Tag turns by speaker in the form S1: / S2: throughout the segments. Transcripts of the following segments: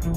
S1: Hello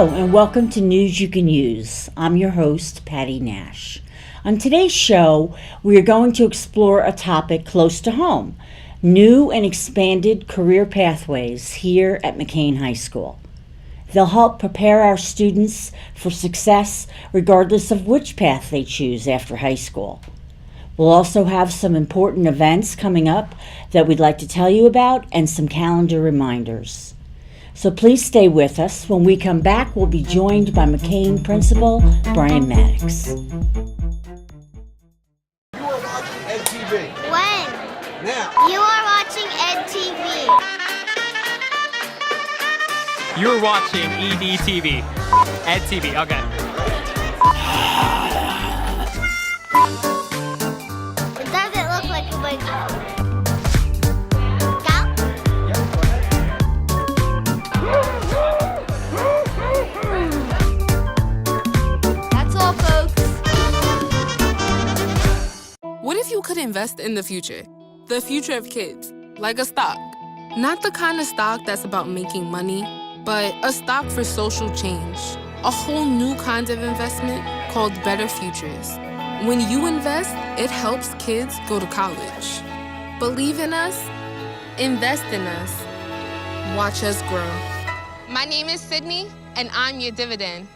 S1: and welcome to News You Can Use. I'm your host, Patty Nash. On today's show, we are going to explore a topic close to home, new and expanded career pathways here at McKean High School. They'll help prepare our students for success regardless of which path they choose after high school. We'll also have some important events coming up that we'd like to tell you about and some calendar reminders. So please stay with us. When we come back, we'll be joined by McKean Principal Brian Mattix.
S2: You are watching EdTV.
S3: When?
S2: Now.
S3: You are watching EdTV.
S4: You're watching EDTV. EdTV, okay.
S3: It doesn't look like a big go.
S2: Yes, go ahead.
S3: That's all, folks.
S5: What if you could invest in the future? The future of kids, like a stock. Not the kind of stock that's about making money, but a stock for social change. A whole new kind of investment called Better Futures. When you invest, it helps kids go to college. Believe in us, invest in us, watch us grow. My name is Sydney, and I'm your dividend.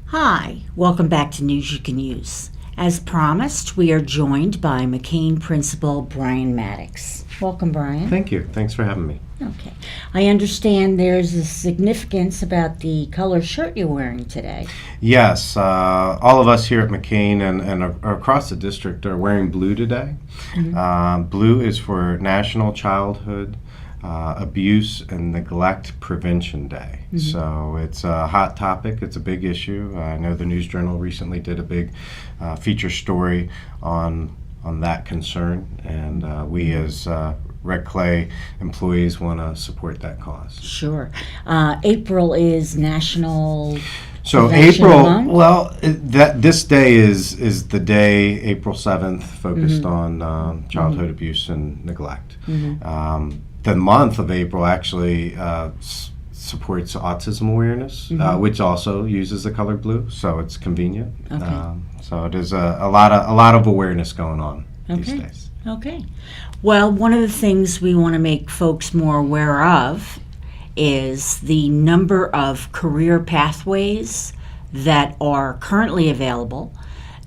S1: Hi, welcome back to News You Can Use. As promised, we are joined by McKean Principal Brian Mattix. Welcome, Brian.
S6: Thank you. Thanks for having me.
S1: Okay. I understand there's a significance about the color shirt you're wearing today.
S6: Yes, all of us here at McKean and across the district are wearing blue today.
S1: Mm-hmm.
S6: Blue is for National Childhood Abuse and Neglect Prevention Day.
S1: Mm-hmm.
S6: So it's a hot topic. It's a big issue. I know the News Journal recently did a big feature story on that concern, and we as Red Clay employees want to support that cause.
S1: Sure. April is National
S6: So
S1: Prevention
S6: April,
S1: Month?
S6: well, this day is the day, April 7th, focused on childhood abuse and neglect. The month of April actually supports autism awareness, which also uses the color blue, so it's convenient.
S1: Okay.
S6: So it is a lot of awareness going on these
S1: Okay.
S6: days.
S1: Okay. Well, one of the things we want to make folks more aware of is the number of career pathways that are currently available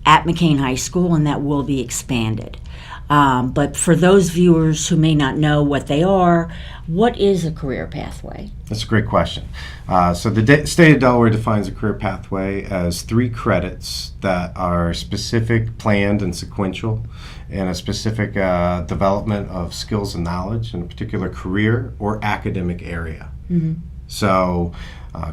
S1: at McKean High School and that will be expanded. But for those viewers who may not know what they are, what is a career pathway?
S6: That's a great question. So the state of Delaware defines a career pathway as 3 credits that are specific, planned, and sequential in a specific development of skills and knowledge in a particular career or academic area. So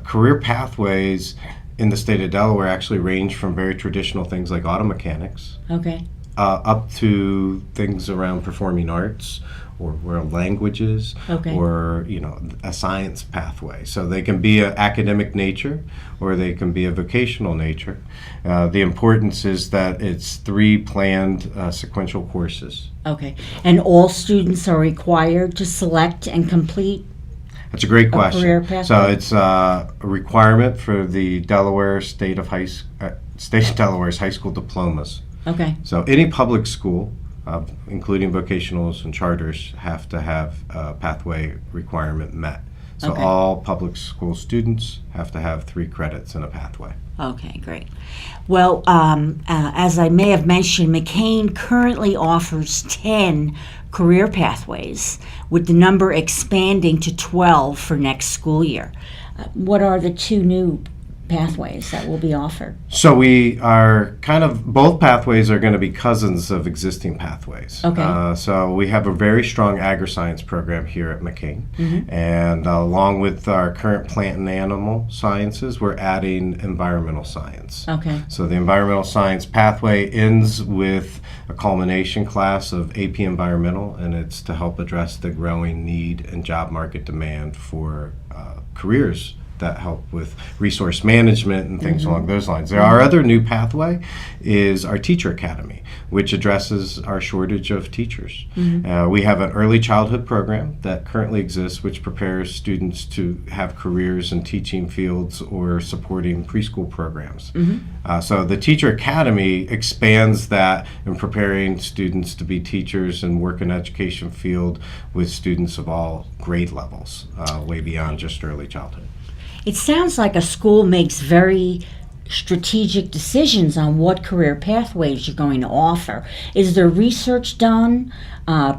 S6: career pathways in the state of Delaware actually range from very traditional things like auto mechanics
S1: Okay.
S6: up to things around performing arts or world languages,
S1: Okay.
S6: or a science pathway. So they can be an academic nature or they can be a vocational nature. The importance is that it's 3 planned sequential courses.
S1: Okay. And all students are required to select and complete?
S6: That's a great question.
S1: career pathway?
S6: So it's a requirement for the Delaware State of Delaware's high school diplomas.
S1: Okay.
S6: So any public school, including vocationals and charters, have to have a pathway requirement met. So
S1: Okay.
S6: all public school students have to have 3 credits in a pathway.
S1: Okay, great. Well, as I may have mentioned, McKean currently offers 10 career pathways, with the number expanding to 12 for next school year. What are the 2 new pathways that will be offered?
S6: So we are both pathways are going to be cousins of existing pathways.
S1: Okay.
S6: So we have a very strong agri-science program here at McKean. And along with our current plant and animal sciences, we're adding environmental science.
S1: Okay.
S6: So the environmental science pathway ends with a culmination class of AP Environmental, and it's to help address the growing need and job market demand for careers that help with resource management and things along those lines. Our other new pathway is our Teacher Academy, which addresses our shortage of teachers. We have an early childhood program that currently exists, which prepares students to have careers in teaching fields or supporting preschool programs. So the Teacher Academy expands that in preparing students to be teachers and work in education field with students of all grade levels, way beyond just early childhood.
S1: It sounds like a school makes very strategic decisions on what career pathways you're going to offer. Is there research done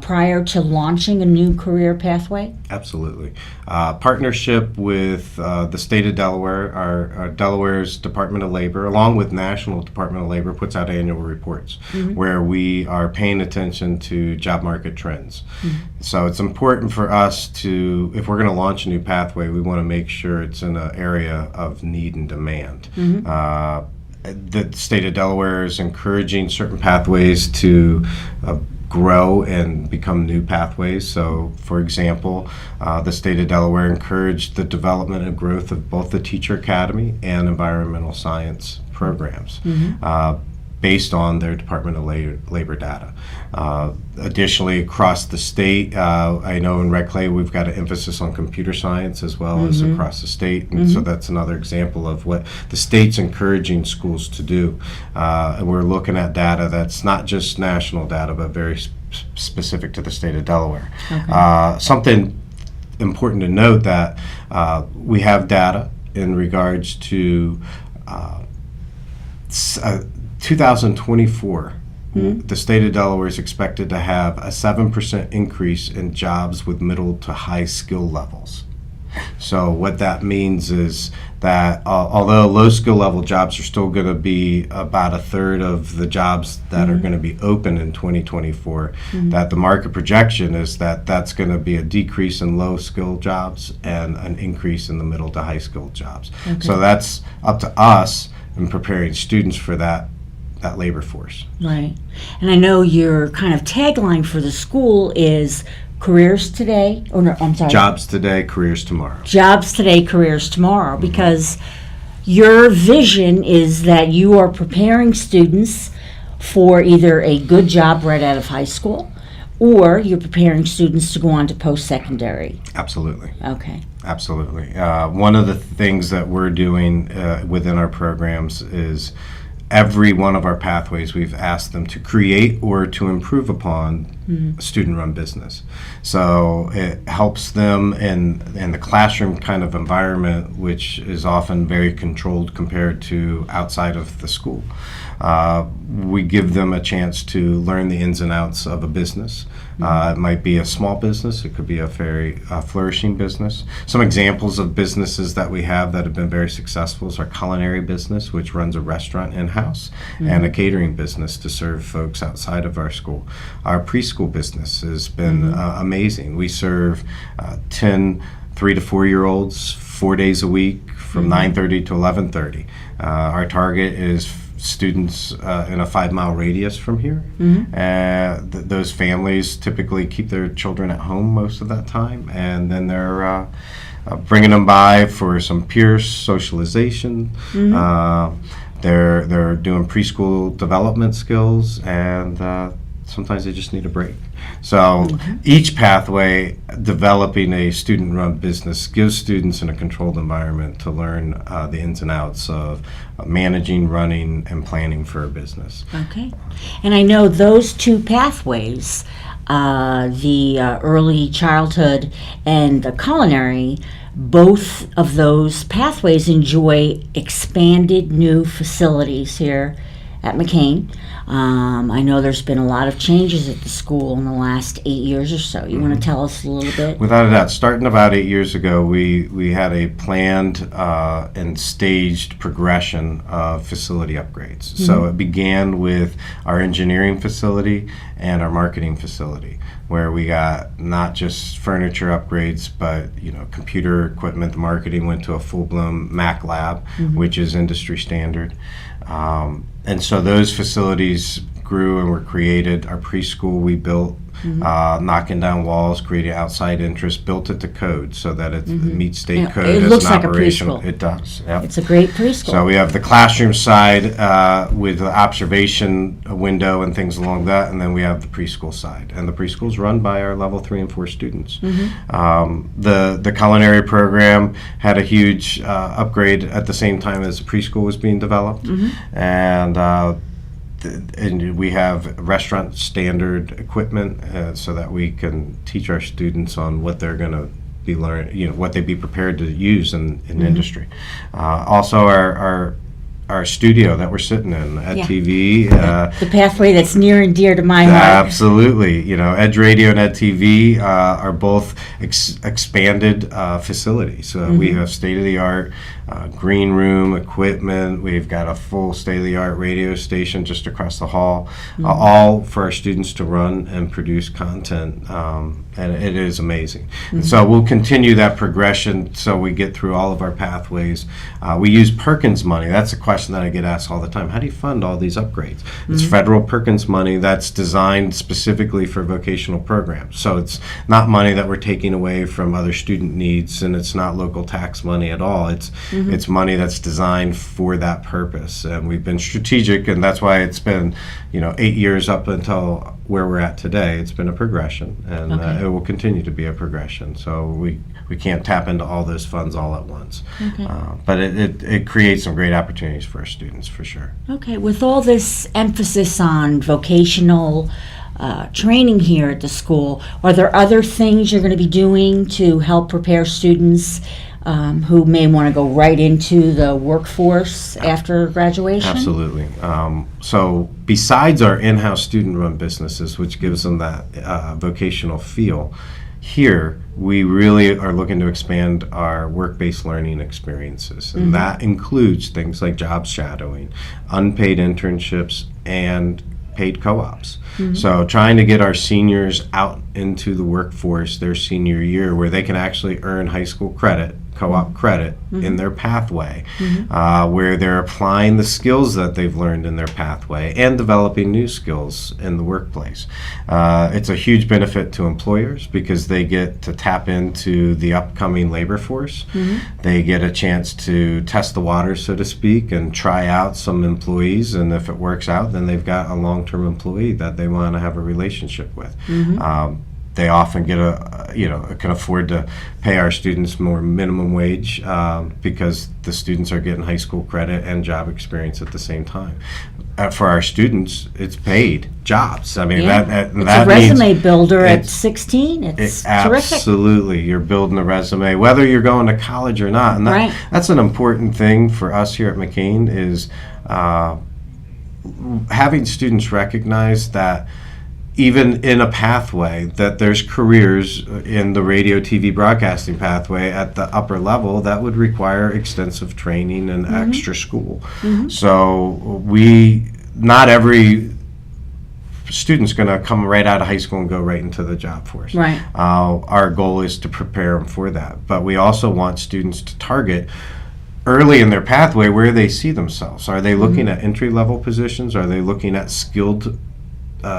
S1: prior to launching a new career pathway?
S6: Absolutely. Partnership with the state of Delaware, our Delaware's Department of Labor, along with National Department of Labor, puts out annual reports where we are paying attention to job market trends. So it's important for us to, if we're going to launch a new pathway, we want to make sure it's in an area of need and demand. The state of Delaware is encouraging certain pathways to grow and become new pathways. So, for example, the state of Delaware encouraged the development and growth of both the Teacher Academy and environmental science programs based on their Department of Labor data. Additionally, across the state, I know in Red Clay we've got an emphasis on computer science as well as across the state, and so that's another example of what the state's encouraging schools to do. And we're looking at data that's not just national data, but very specific to the state of Delaware. Something important to note that we have data in regards to 2024, the state of Delaware is expected to have a 7% increase in jobs with middle to high skill levels. So what that means is that although low skill level jobs are still going to be about a third of the jobs that are going to be open in 2024, that the market projection is that that's going to be a decrease in low skill jobs and an increase in the middle to high skilled jobs. So that's up to us in preparing students for that labor force.
S1: Right. And I know your kind of tagline for the school is careers today, or no, I'm sorry.
S6: Jobs today, careers tomorrow.
S1: Jobs today, careers tomorrow, because your vision is that you are preparing students for either a good job right out of high school, or you're preparing students to go on to post-secondary.
S6: Absolutely.
S1: Okay.
S6: Absolutely. One of the things that we're doing within our programs is every one of our pathways, we've asked them to create or to improve upon a student-run business. So it helps them in the classroom kind of environment, which is often very controlled compared to outside of the school. We give them a chance to learn the ins and outs of a business. It might be a small business. It could be a very flourishing business. Some examples of businesses that we have that have been very successful is our culinary business, which runs a restaurant in-house, and a catering business to serve folks outside of our school. Our preschool business has been amazing. We serve 10 3 to 4 year olds 4 days a week from 9:30 to 11:30. Our target is students in a 5-mile radius from here. Those families typically keep their children at home most of that time, and then they're bringing them by for some peer socialization. They're doing preschool development skills, and sometimes they just need a break. So each pathway, developing a student-run business, gives students in a controlled environment to learn the ins and outs of managing, running, and planning for a business.
S1: Okay. And I know those two pathways, the early childhood and the culinary, both of those pathways enjoy expanded new facilities here at McKean. I know there's been a lot of changes at the school in the last 8 years or so. You want to tell us a little bit?
S6: Without a doubt, starting about 8 years ago, we had a planned and staged progression of facility upgrades. So it began with our engineering facility and our marketing facility, where we got not just furniture upgrades, but computer equipment. The marketing went to a full-blown Mac lab, which is industry standard. And so those facilities grew and were created. Our preschool we built, knocking down walls, creating outside interest, built it to code so that it meets state code
S1: it
S6: as
S1: looks
S6: an
S1: like a
S6: operational.
S1: preschool.
S6: It does. Yep.
S1: It's a great preschool.
S6: So we have the classroom side with the observation window and things along that, and then we have the preschool side. And the preschool's run by our level 3 and 4 students. The culinary program had a huge upgrade at the same time as the preschool was being developed. And we have restaurant standard equipment so that we can teach our students on what they're going to be learning, what they'd be prepared to use in industry. Also, our studio that we're sitting in at TV.
S1: The pathway that's near and dear to my heart.
S6: Absolutely. Edge Radio and Ed TV are both expanded facilities. We have state-of-the-art green room equipment. We've got a full state-of-the-art radio station just across the hall, all for our students to run and produce content. And it is amazing. And so we'll continue that progression so we get through all of our pathways. We use Perkins money. That's a question that I get asked all the time. How do you fund all these upgrades? It's federal Perkins money that's designed specifically for vocational programs. So it's not money that we're taking away from other student needs, and it's not local tax money at all. It's money that's designed for that purpose. And we've been strategic, and that's why it's been 8 years up until where we're at today. It's been a progression, and it will continue to be a progression. So we can't tap into all those funds all at once. But it creates some great opportunities for our students, for sure.
S1: Okay, with all this emphasis on vocational training here at the school, are there other things you're going to be doing to help prepare students who may want to go right into the workforce after graduation?
S6: Absolutely. So besides our in-house student-run businesses, which gives them that vocational feel, here we really are looking to expand our work-based learning experiences. And that includes things like job shadowing, unpaid internships, and paid co-ops. So trying to get our seniors out into the workforce their senior year where they can actually earn high school credit, co-op credit in their pathway, where they're applying the skills that they've learned in their pathway and developing new skills in the workplace. It's a huge benefit to employers because they get to tap into the upcoming labor force. They get a chance to test the waters, so to speak, and try out some employees, and if it works out, then they've got a long-term employee that they want to have a relationship with. They often get can afford to pay our students more minimum wage because the students are getting high school credit and job experience at the same time. For our students, it's paid jobs. I mean, that
S1: it's
S6: that
S1: a resume
S6: means
S1: builder at 16. It's terrific.
S6: Absolutely. You're building a resume, whether you're going to college or not. And that's an important thing for us here at McKean is having students recognize that even in a pathway, that there's careers in the radio, TV, broadcasting pathway at the upper level that would require extensive training and extra school. So not every student's going to come right out of high school and go right into the job force.
S1: Right.
S6: Our goal is to prepare them for that. But we also want students to target early in their pathway where they see themselves. Are they looking at entry-level positions? Are they looking at skilled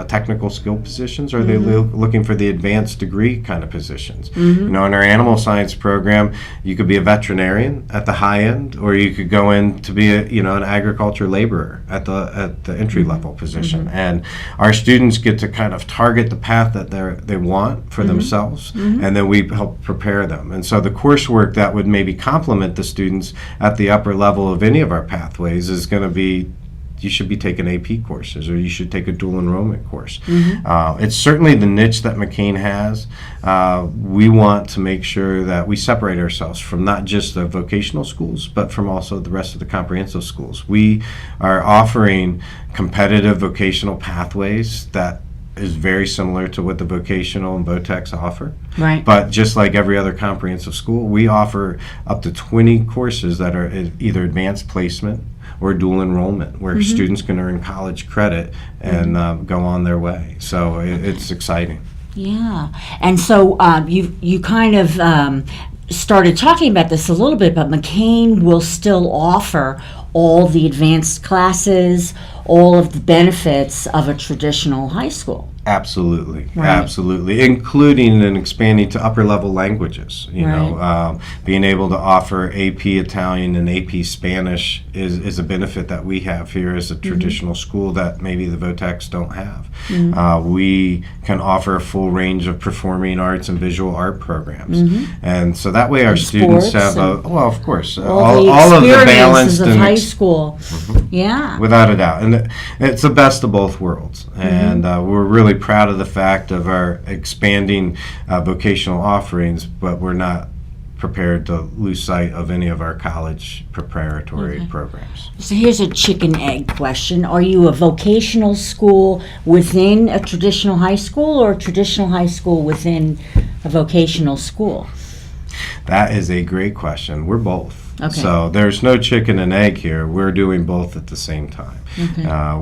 S6: technical skill positions? Are they looking for the advanced degree kind of positions? In our animal science program, you could be a veterinarian at the high end, or you could go in to be an agriculture laborer at the entry level position. And our students get to kind of target the path that they want for themselves, and then we help prepare them. And so the coursework that would maybe complement the students at the upper level of any of our pathways is going to be you should be taking AP courses, or you should take a dual enrollment course. It's certainly the niche that McKean has. We want to make sure that we separate ourselves from not just the vocational schools, but from also the rest of the comprehensive schools. We are offering competitive vocational pathways that is very similar to what the vocational and Mattix offer.
S1: Right.
S6: But just like every other comprehensive school, we offer up to 20 courses that are either advanced placement or dual enrollment, where students can earn college credit and go on their way. So it's exciting.
S1: Yeah. And so you kind of started talking about this a little bit, but McKean will still offer all the advanced classes, all of the benefits of a traditional high school.
S6: Absolutely,
S1: Right.
S6: absolutely, including and expanding to upper level languages. Being able to offer AP Italian and AP Spanish is a benefit that we have here as a traditional school that maybe the Mattix don't have. We can offer a full range of performing arts and visual art programs, and so that way our students
S1: sports
S6: have of course,
S1: all
S6: of the
S1: experiences
S6: balanced
S1: of
S6: and
S1: high school. Yeah.
S6: without a doubt, and it's the best of both worlds. And we're really proud of the fact of our expanding vocational offerings, but we're not prepared to lose sight of any of our college preparatory programs.
S1: So here's a chicken egg question. Are you a vocational school within a traditional high school, or a traditional high school within a vocational school?
S6: That is a great question. We're both.
S1: Okay.
S6: So there's no chicken and egg here. We're doing both at the same time.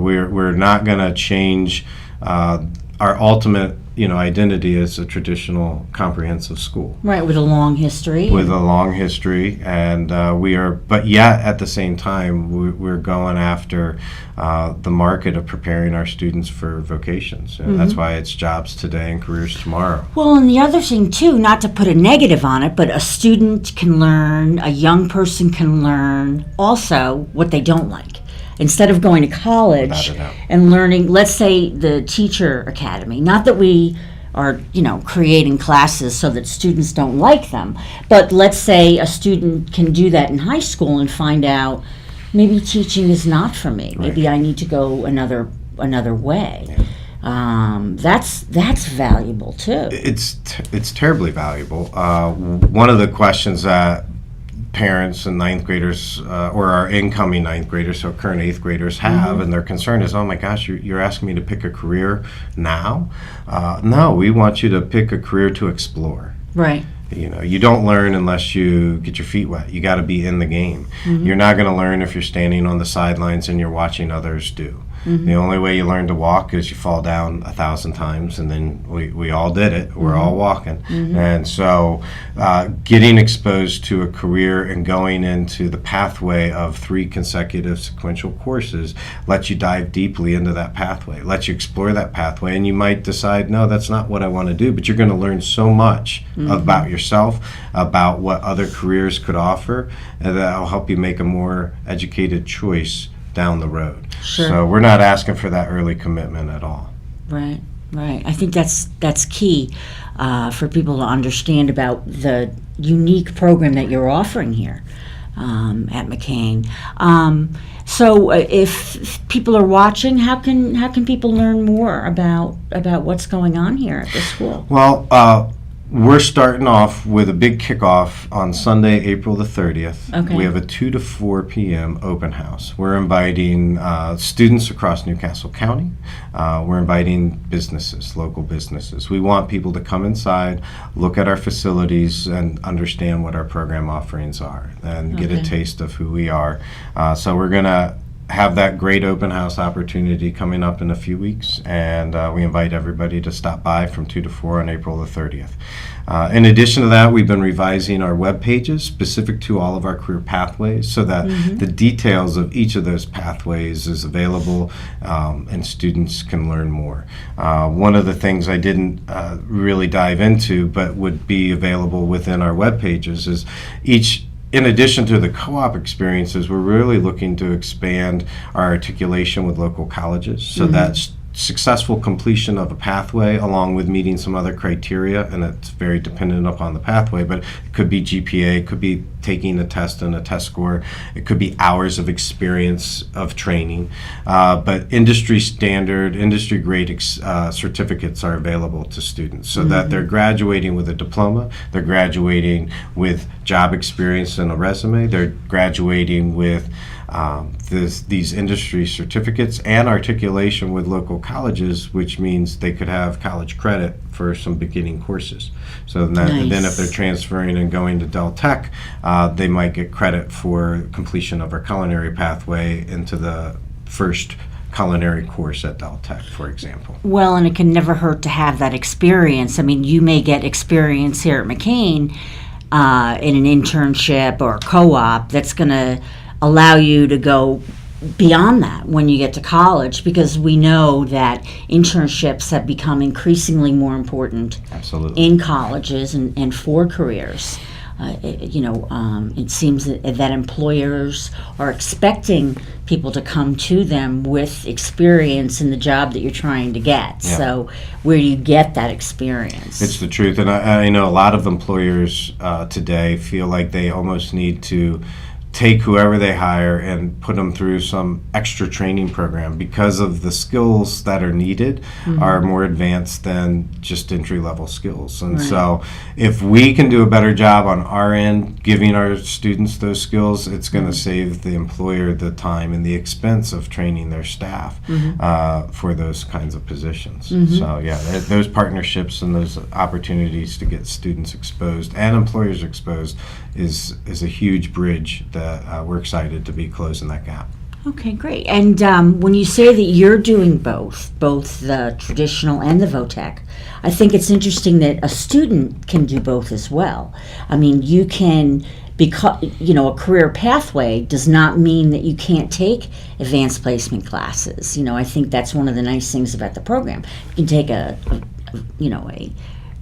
S6: We're not going to change our ultimate identity as a traditional comprehensive school.
S1: Right, with a long history.
S6: With a long history, and but yet at the same time, we're going after the market of preparing our students for vocations. And that's why it's jobs today and careers tomorrow.
S1: Well, and the other thing too, not to put a negative on it, but a student can learn, a young person can learn also what they don't like. Instead of going to college
S6: Without a doubt.
S1: and learning, let's say the teacher academy, not that we are, creating classes so that students don't like them, but let's say a student can do that in high school and find out maybe teaching is not for me. Maybe I need to go another way. That's valuable too.
S6: It's terribly valuable. One of the questions that parents and ninth graders or our incoming ninth graders, so current eighth graders have, and their concern is, oh my gosh, you're asking me to pick a career now? No, we want you to pick a career to explore.
S1: Right.
S6: You don't learn unless you get your feet wet. You got to be in the game. You're not going to learn if you're standing on the sidelines and you're watching others do. The only way you learn to walk is you fall down 1,000 times, and then we all did it. We're all walking. And so getting exposed to a career and going into the pathway of 3 consecutive sequential courses lets you dive deeply into that pathway, lets you explore that pathway, and you might decide, no, that's not what I want to do, but you're going to learn so much about yourself, about what other careers could offer, and that will help you make a more educated choice down the road.
S1: Sure.
S6: So we're not asking for that early commitment at all.
S1: Right. I think that's key for people to understand about the unique program that you're offering here at McKean. So if people are watching, how can people learn more about what's going on here at the school?
S6: Well, we're starting off with a big kickoff on Sunday, April the 30th.
S1: Okay.
S6: We have a 2 to 4 p.m. open house. We're inviting students across Newcastle County. We're inviting businesses, local businesses. We want people to come inside, look at our facilities, and understand what our program offerings are, and get a taste of who we are. So we're going to have that great open house opportunity coming up in a few weeks, and we invite everybody to stop by from 2 to 4 on April the 30th. In addition to that, we've been revising our web pages specific to all of our career pathways, so that the details of each of those pathways is available, and students can learn more. One of the things I didn't really dive into, but would be available within our web pages, is in addition to the co-op experiences, we're really looking to expand our articulation with local colleges, so that successful completion of a pathway along with meeting some other criteria, and it's very dependent upon the pathway, but it could be GPA, it could be taking a test and a test score, it could be hours of experience of training, but industry standard, industry grade certificates are available to students so that they're graduating with a diploma, they're graduating with job experience and a resume, they're graduating with these industry certificates and articulation with local colleges, which means they could have college credit for some beginning courses. So then if they're transferring and going to Del Tech, they might get credit for completion of our culinary pathway into the first culinary course at Del Tech, for example.
S1: Well, and it can never hurt to have that experience. I mean, you may get experience here at McKean in an internship or a co-op that's going to allow you to go beyond that when you get to college, because we know that internships have become increasingly more important
S6: Absolutely.
S1: in colleges and for careers. It seems that employers are expecting people to come to them with experience in the job that you're trying to get.
S6: Yeah.
S1: So where do you get that experience?
S6: It's the truth. And I know a lot of employers today feel like they almost need to take whoever they hire and put them through some extra training program because of the skills that are needed are more advanced than just entry-level skills. And so if we can do a better job on our end giving our students those skills, it's going to save the employer the time and the expense of training their staff for those kinds of positions. So yeah, those partnerships and those opportunities to get students exposed and employers exposed is a huge bridge that we're excited to be closing that gap.
S1: Okay, great. And when you say that you're doing both the traditional and the VOTEC, I think it's interesting that a student can do both as well. I mean, you can, because a career pathway does not mean that you can't take advanced placement classes. I think that's one of the nice things about the program. You can take a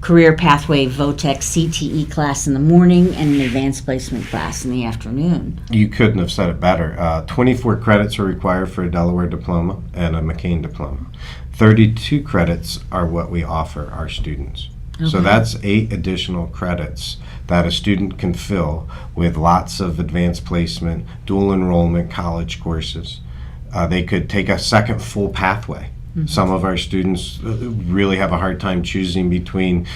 S1: career pathway VOTEC CTE class in the morning and an advanced placement class in the afternoon.
S6: You couldn't have said it better. 24 credits are required for a Delaware diploma and a McKean diploma. 32 credits are what we offer our students. So that's 8 additional credits that a student can fill with lots of advanced placement, dual enrollment college courses. They could take a second full pathway. Some of our students really have a hard time choosing between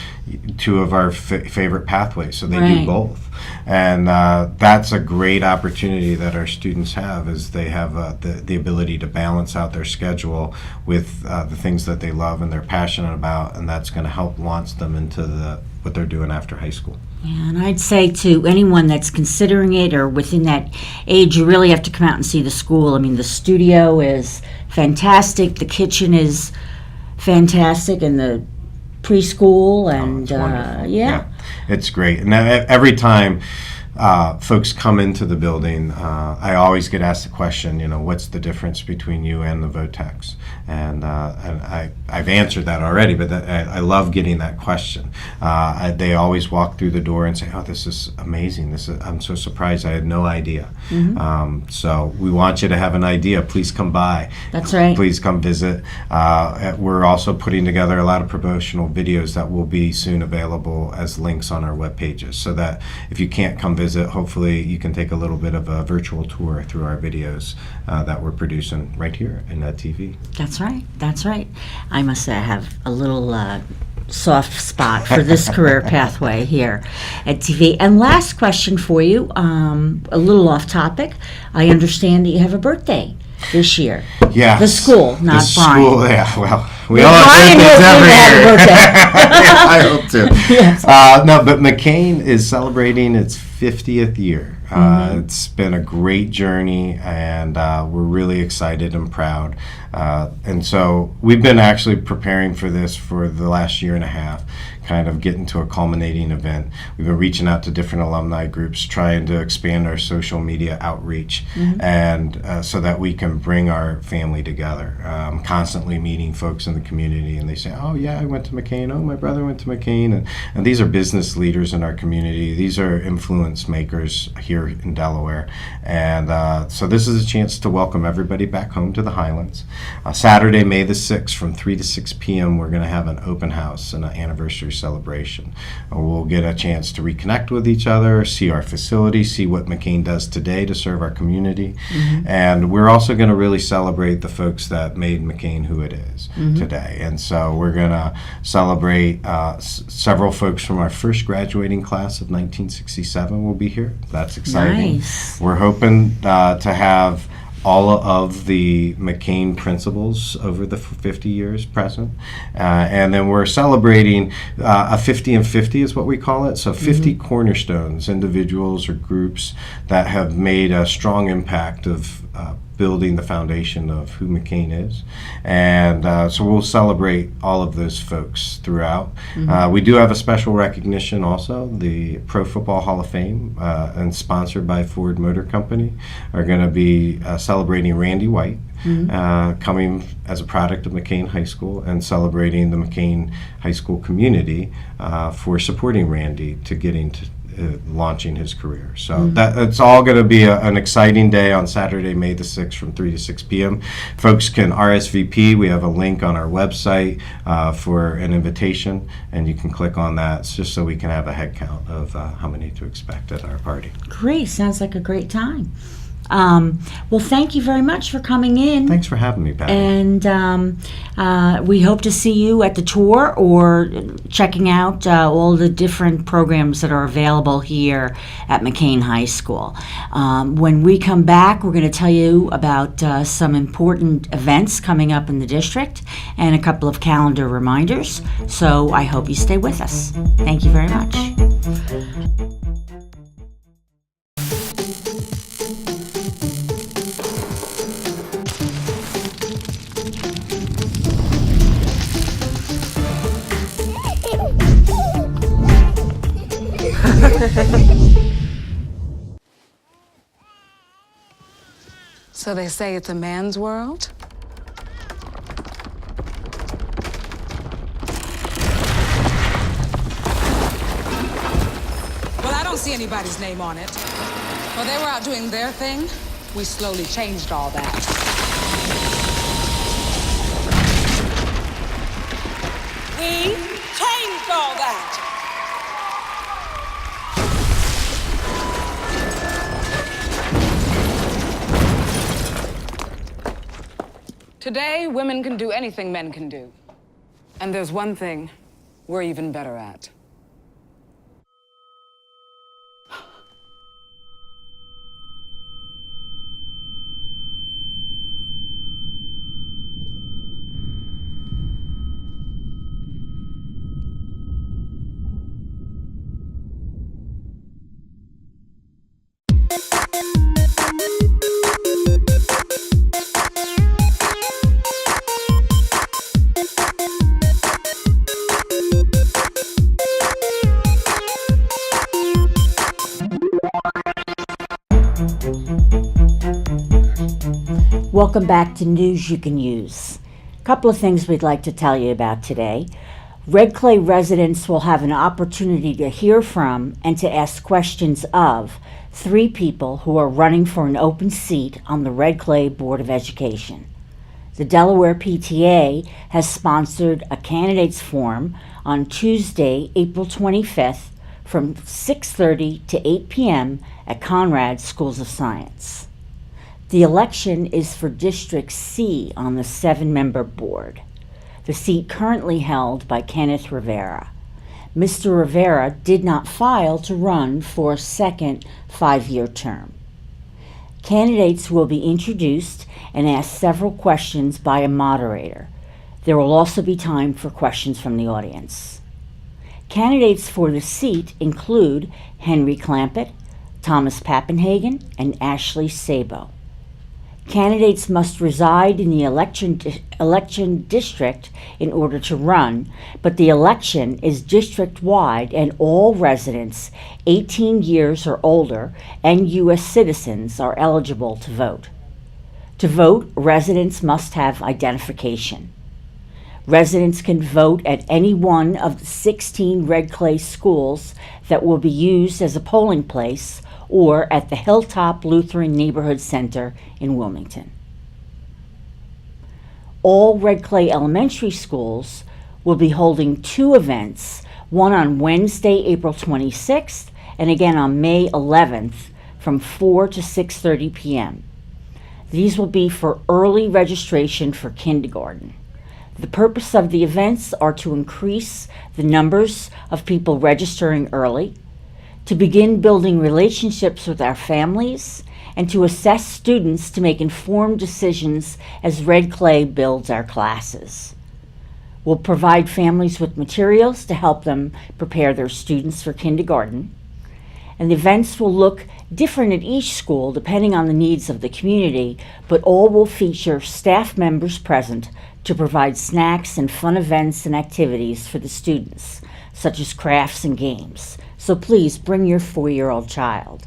S6: two of our favorite pathways, so they do both. And that's a great opportunity that our students have, is they have the ability to balance out their schedule with the things that they love and they're passionate about, and that's going to help launch them into what they're doing after high school.
S1: Yeah, and I'd say to anyone that's considering it or within that age, you really have to come out and see the school. I mean, the studio is fantastic, the kitchen is fantastic, and the preschool, and
S6: It's wonderful. Yeah, it's great. And every time folks come into the building, I always get asked the question, what's the difference between you and the VOTECs? And I've answered that already, but I love getting that question. They always walk through the door and say, "Oh, this is amazing. I'm so surprised. I had no idea." So we want you to have an idea. Please come by.
S1: That's right.
S6: Please come visit. We're also putting together a lot of promotional videos that will be soon available as links on our web pages, so that if you can't come visit, hopefully you can take a little bit of a virtual tour through our videos that we're producing right here in that TV.
S1: That's right. I must say I have a little soft spot for this career pathway here at TV. And last question for you, a little off topic. I understand that you have a birthday this year.
S6: Yeah.
S1: The school, not
S6: the
S1: Brian.
S6: School, yeah. Well, we
S1: Yeah,
S6: all
S1: Brian
S6: have birthdays
S1: hopefully
S6: every
S1: had a
S6: year.
S1: birthday.
S6: I hope to.
S1: Yes.
S6: No, but McKean is celebrating its 50th year. It's been a great journey, and we're really excited and proud. And so we've been actually preparing for this for the last year and a half, kind of getting to a culminating event. We've been reaching out to different alumni groups, trying to expand our social media outreach, and so that we can bring our family together. Constantly meeting folks in the community, and they say, "Oh yeah, I went to McKean. Oh, my brother went to McKean." And these are business leaders in our community. These are influence makers here here in Delaware. And so this is a chance to welcome everybody back home to the Highlands. Saturday, May the 6th, from 3 to 6 p.m., we're going to have an open house and an anniversary celebration. We'll get a chance to reconnect with each other, see our facility, see what McKean does today to serve our community. And we're also going to really celebrate the folks that made McKean who it is today. And so we're going to celebrate several folks from our first graduating class of 1967 will be here. That's exciting.
S1: Nice.
S6: We're hoping to have all of the McKean principals over the 50 years present. And then we're celebrating a 50 and 50 is what we call it. So 50 cornerstones, individuals or groups that have made a strong impact of building the foundation of who McKean is. And so we'll celebrate all of those folks throughout. We do have a special recognition also. The Pro Football Hall of Fame and sponsored by Ford Motor Company are going to be celebrating Randy White, coming as a product of McKean High School, and celebrating the McKean High School community for supporting Randy to getting to launching his career. So it's all going to be an exciting day on Saturday, May the 6th from 3 to 6 p.m. Folks can RSVP. We have a link on our website for an invitation, and you can click on that just so we can have a head count of how many to expect at our party.
S1: Great. Sounds like a great time. Well, thank you very much for coming in.
S6: Thanks for having me, Patty.
S1: And we hope to see you at the tour or checking out all the different programs that are available here at McKean High School. When we come back, we're going to tell you about some important events coming up in the district and a couple of calendar reminders. So I hope you stay with us. Thank you very much.
S7: So they say it's a man's world? Well, I don't see anybody's name on it. While they were out doing their thing, we slowly changed all that. We changed all that! Today, women can do anything men can do. And there's one thing we're even better at.
S1: Welcome back to News You Can Use. A couple of things we'd like to tell you about today. Red Clay residents will have an opportunity to hear from and to ask questions of 3 people who are running for an open seat on the Red Clay Board of Education. The Delaware PTA has sponsored a candidates forum on Tuesday, April 25th from 6:30 to 8 p.m. at Conrad Schools of Science. The election is for District C on the 7-member board, the seat currently held by Kenneth Rivera. Mr. Rivera did not file to run for a second 5-year term. Candidates will be introduced and asked several questions by a moderator. There will also be time for questions from the audience. Candidates for the seat include Henry Clampett, Thomas Pappenhagen, and Ashley Sabo. Candidates must reside in the election district in order to run, but the election is district-wide and all residents 18 years or older and U.S. citizens are eligible to vote. To vote, residents must have identification. Residents can vote at any one of the 16 Red Clay schools that will be used as a polling place or at the Hilltop Lutheran Neighborhood Center in Wilmington. All Red Clay Elementary schools will be holding 2 events, one on Wednesday, April 26th, and again on May 11th from 4 to 6:30 p.m. These will be for early registration for kindergarten. The purpose of the events are to increase the numbers of people registering early, to begin building relationships with our families, and to assess students to make informed decisions as Red Clay builds our classes. We'll provide families with materials to help them prepare their students for kindergarten, and the events will look different at each school depending on the needs of the community, but all will feature staff members present to provide snacks and fun events and activities for the students, such as crafts and games. So please bring your 4-year-old child.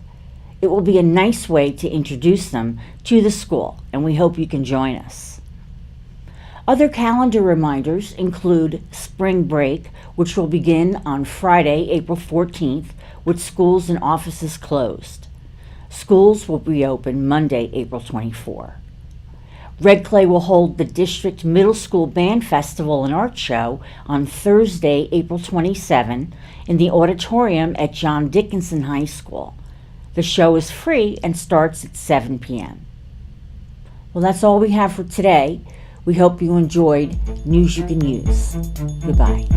S1: It will be a nice way to introduce them to the school, and we hope you can join us. Other calendar reminders include spring break, which will begin on Friday, April 14th, with schools and offices closed. Schools will reopen Monday, April 24. Red Clay will hold the District Middle School Band Festival and Art Show on Thursday, April 27 in the auditorium at John Dickinson High School. The show is free and starts at 7 p.m. Well, that's all we have for today. We hope you enjoyed News You Can Use. Goodbye.